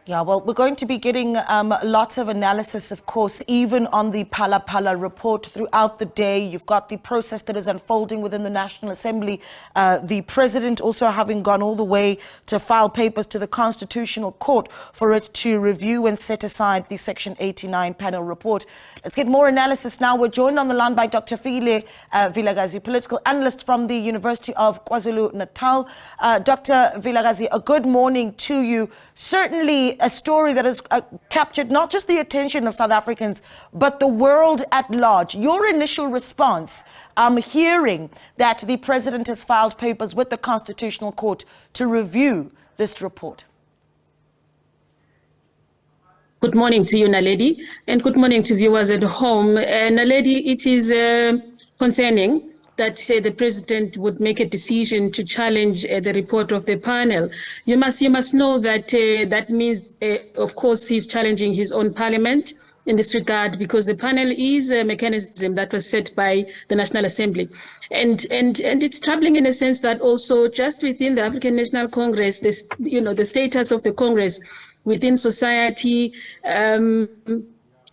Yeah, well, we're going to be getting lots of analysis, of course, even on the Phala Phala report throughout the day. You've got the process that is unfolding within the National Assembly. The president also having gone all the way to file papers to the Constitutional Court for it to review and set aside the Section 89 panel report. Let's get more analysis now. We're joined on the line by Dr Fikile Vilakazi, political analyst from the University of KwaZulu-Natal. Dr Vilakazi, a good morning to you. Certainly a story that has captured not just the attention of South Africans, but the world at large. Your initial response, hearing that the president has filed papers with the Constitutional Court to review this report. Good morning to you, Naledi, and good morning to viewers at home. Naledi, it is concerning that the president would make a decision to challenge the report of the panel. You must know that that means, of course, he's challenging his own parliament in this regard, because the panel is a mechanism that was set by the National Assembly. And it's troubling in a sense that also just within the African National Congress, the status of the Congress within society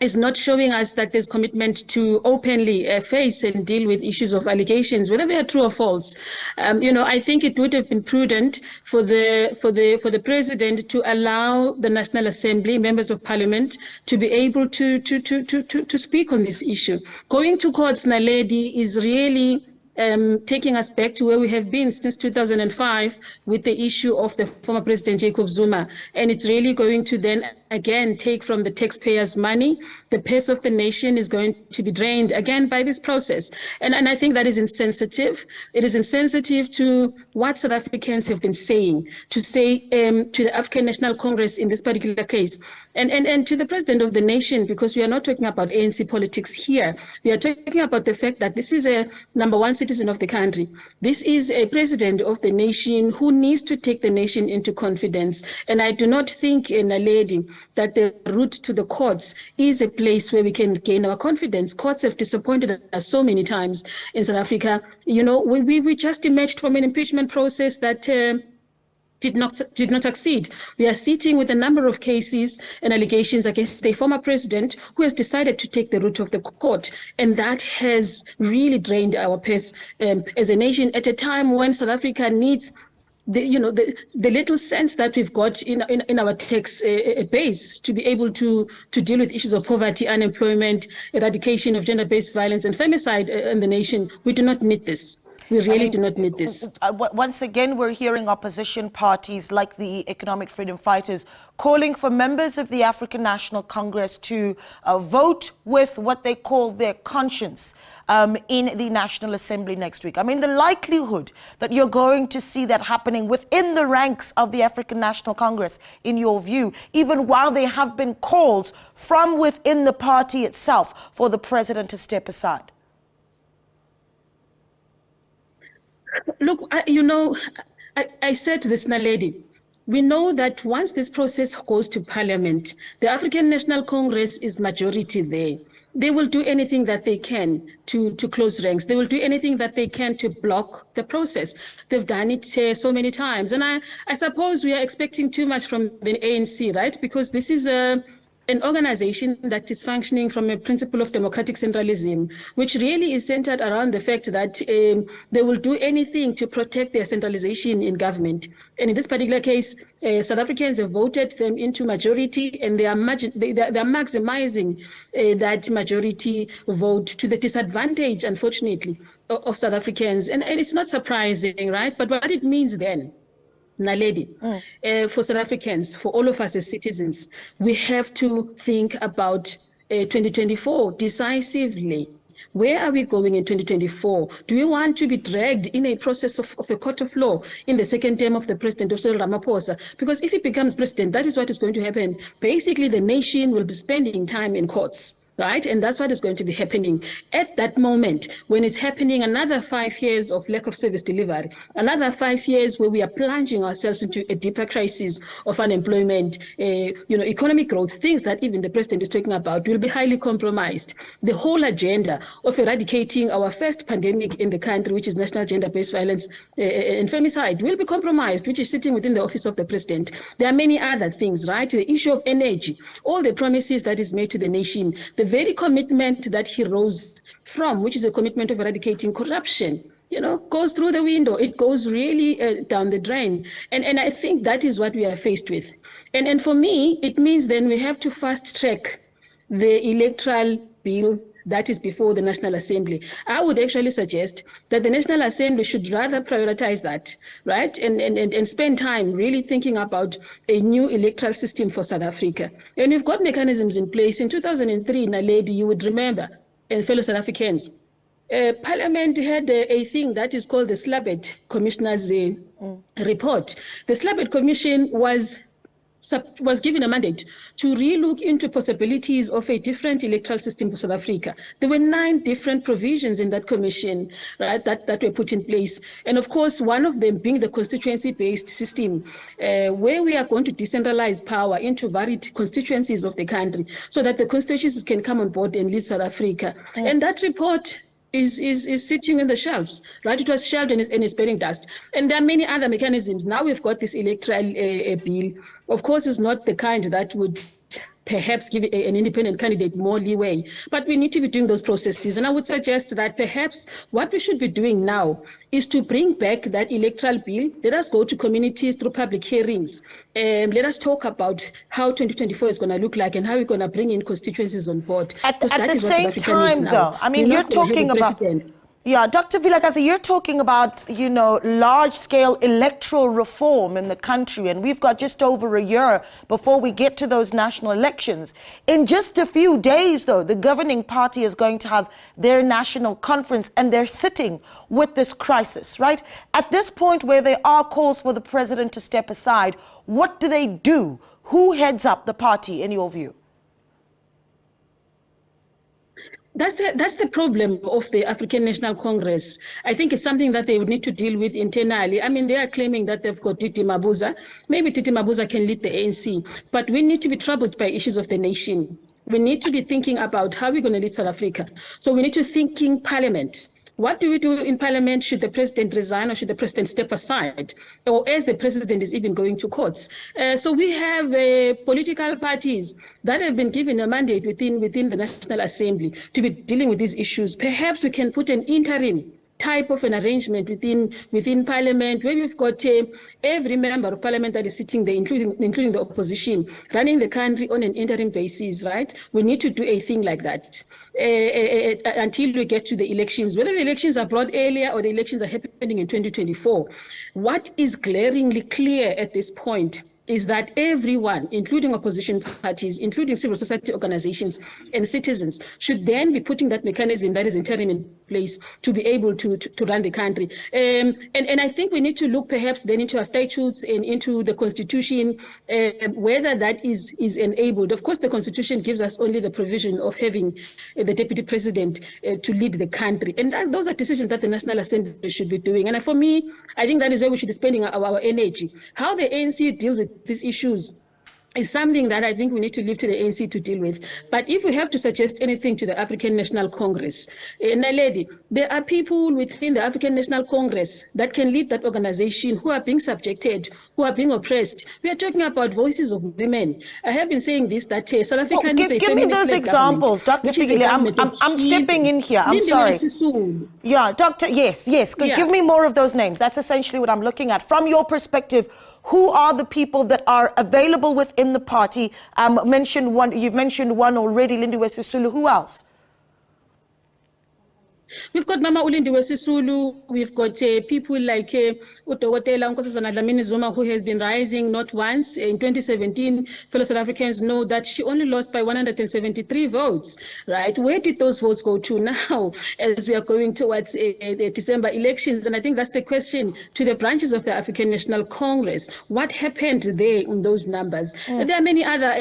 is not showing us that there's commitment to openly face and deal with issues of allegations, whether they are true or false. I think it would have been prudent for the president to allow the National Assembly, members of Parliament, to be able to speak on this issue. Going to courts, Naledi, is really taking us back to where we have been since 2005 with the issue of the former President Jacob Zuma. And it's really going to then again take from the taxpayers' money. The purse of the nation is going to be drained again by this process. And I think that is insensitive. It is insensitive to what South Africans have been saying, to say to the African National Congress in this particular case, and to the president of the nation, because we are not talking about ANC politics here. We are talking about the fact that this is a number one citizen of the country. This is a president of the nation who needs to take the nation into confidence. And I do not think, Naledi, that the route to the courts is a place where we can gain our confidence. Courts have disappointed us so many times in South Africa. We just emerged from an impeachment process that did not succeed. We are sitting with a number of cases and allegations against a former president who has decided to take the route of the court, and that has really drained our purse as a nation at a time when South Africa needs the little sense that we've got in our tax base to be able to deal with issues of poverty, unemployment, eradication of gender-based violence and femicide in the nation. We do not need this. We really do not need this. Once again, we're hearing opposition parties like the Economic Freedom Fighters calling for members of the African National Congress to vote with what they call their conscience in the National Assembly next week. I mean, the likelihood that you're going to see that happening within the ranks of the African National Congress, in your view, even while there have been calls from within the party itself for the president to step aside? Look, I said to this Naledi, we know that once this process goes to Parliament, the African National Congress is majority there. They will do anything that they can to close ranks. They will do anything that they can to block the process. They've done it so many times. And I suppose we are expecting too much from the ANC, right? Because this is an organization that is functioning from a principle of democratic centralism, which really is centered around the fact that they will do anything to protect their centralization in government. And in this particular case, South Africans have voted them into majority, and they are maximizing that majority vote to the disadvantage, unfortunately, of South Africans. And it's not surprising, right? But what it means then, Naledi, for South Africans, for all of us as citizens, we have to think about 2024 decisively. Where are we going in 2024? Do we want to be dragged in a process of a court of law in the second term of the president, Cyril Ramaphosa? Because if he becomes president, that is what is going to happen. Basically, the nation will be spending time in courts. right? And that's what is going to be happening. At that moment, when it's happening, another 5 years of lack of service delivery, another 5 years where we are plunging ourselves into a deeper crisis of unemployment, economic growth, things that even the president is talking about, will be highly compromised. The whole agenda of eradicating our first pandemic in the country, which is national gender-based violence and femicide, will be compromised, which is sitting within the office of the president. There are many other things, right? The issue of energy, all the promises that is made to the nation, the very commitment that he rose from, which is a commitment of eradicating corruption, goes through the window. It goes really down the drain. And I think that is what we are faced with. And for me, it means then we have to fast track the electoral bill that is before the National Assembly. I would actually suggest that the National Assembly should rather prioritize that, right? And spend time really thinking about a new electoral system for South Africa. And we've got mechanisms in place. In 2003, Naledi, you would remember, and fellow South Africans, Parliament had a thing that is called the Slabet Commissioner's report. The Slabet Commission was given a mandate to relook into possibilities of a different electoral system for South Africa. There were 9 different provisions in that commission, right, that were put in place. And of course, one of them being the constituency-based system, where we are going to decentralize power into varied constituencies of the country so that the constituencies can come on board and lead South Africa. And that report is sitting on the shelves, right? It was shelved and it's bearing dust. And there are many other mechanisms. Now we've got this electoral bill. Of course, it's not the kind that would perhaps give an independent candidate more leeway, but we need to be doing those processes. And I would suggest that perhaps what we should be doing now is to bring back that electoral bill. Let us go to communities through public hearings. Let us talk about how 2024 is going to look like and how we're going to bring in constituencies on board. At the same time, though, I mean, you're talking about... Yeah, Dr. Vilakazi, you're talking about, large-scale electoral reform in the country, and we've got just over a year before we get to those national elections. In just a few days, though, the governing party is going to have their national conference, and they're sitting with this crisis, right? At this point where there are calls for the president to step aside, what do they do? Who heads up the party, in your view? That's the problem of the African National Congress. I think it's something that they would need to deal with internally. I mean, they are claiming that they've got Titi Mabuza. Maybe Titi Mabuza can lead the ANC, but we need to be troubled by issues of the nation. We need to be thinking about how we're going to lead South Africa. So we need to think in Parliament. What do we do in Parliament? Should the president resign or should the president step aside? Or as the president is even going to courts? So we have political parties that have been given a mandate within the National Assembly to be dealing with these issues. Perhaps we can put an interim type of an arrangement within Parliament, where we've got every member of Parliament that is sitting there, including the opposition, running the country on an interim basis, right? We need to do a thing like that until we get to the elections. Whether the elections are brought earlier or the elections are happening in 2024, what is glaringly clear at this point is that everyone, including opposition parties, including civil society organizations and citizens, should then be putting that mechanism that is interim in place to be able to run the country. And I think we need to look perhaps then into our statutes and into the constitution, whether that is enabled. Of course, the constitution gives us only the provision of having the deputy president to lead the country. And those are decisions that the National Assembly should be doing. And for me, I think that is where we should be spending our energy. How the ANC deals with these issues is something that I think we need to leave to the ANC to deal with. But if we have to suggest anything to the African National Congress, Naledi, there are people within the African National Congress that can lead that organization who are being subjected, who are being oppressed. We are talking about voices of women. I have been saying this, that South Africa needs a give me those examples, Dr. Fikile. I'm stepping in here. I'm sorry. Yeah, Doctor, yes. Give me more of those names. That's essentially what I'm looking at. From your perspective, who are the people that are available within the party? You've mentioned one already, Lindiwe Sisulu. Who else? We've got Mama Ulindiwe Sisulu, we've got people like Utowotela Nkosazana Dlamini Zuma, who has been rising not once. In 2017, fellow South Africans know that she only lost by 173 votes, right? Where did those votes go to now as we are going towards the December elections? And I think that's the question to the branches of the African National Congress. What happened there in those numbers? There are many other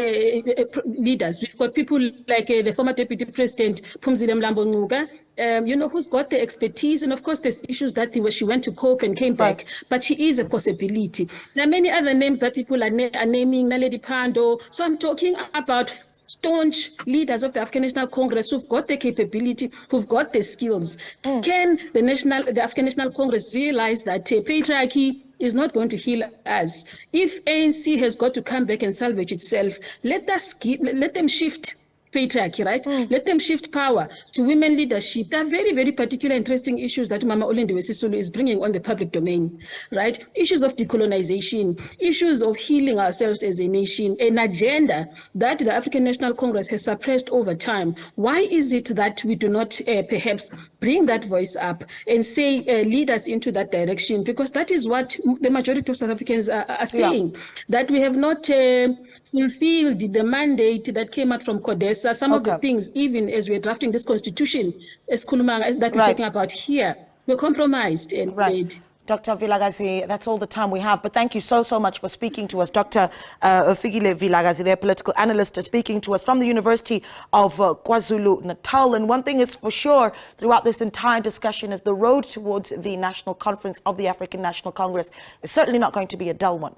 leaders. We've got people like the former Deputy President, Phumzile Mlambo Ngcuka, who's got the expertise. And of course, there's issues that she went to cope and came back, but she is a possibility. There are many other names that people are naming, Naledi Pandor. So I'm talking about staunch leaders of the African National Congress who've got the capability, who've got the skills. Can the African National Congress realize that patriarchy is not going to heal us? If ANC has got to come back and salvage itself, let them shift patriarchy, right? Let them shift power to women leadership. There are very, very particular interesting issues that Mama Ulindiwe Sisulu is bringing on the public domain, right? Issues of decolonization, issues of healing ourselves as a nation, an agenda that the African National Congress has suppressed over time. Why is it that we do not perhaps bring that voice up and say, lead us into that direction? Because that is what the majority of South Africans are saying, that we have not fulfilled the mandate that came out from CODESA. Some of the things, even as we're drafting this constitution, as Kulumanga, that we're talking about here, we're compromised and made. Dr. Vilakazi, that's all the time we have. But thank you so much for speaking to us. Dr. Fikile Vilakazi, their political analyst, speaking to us from the University of KwaZulu-Natal. And one thing is for sure throughout this entire discussion is the road towards the national conference of the African National Congress is certainly not going to be a dull one.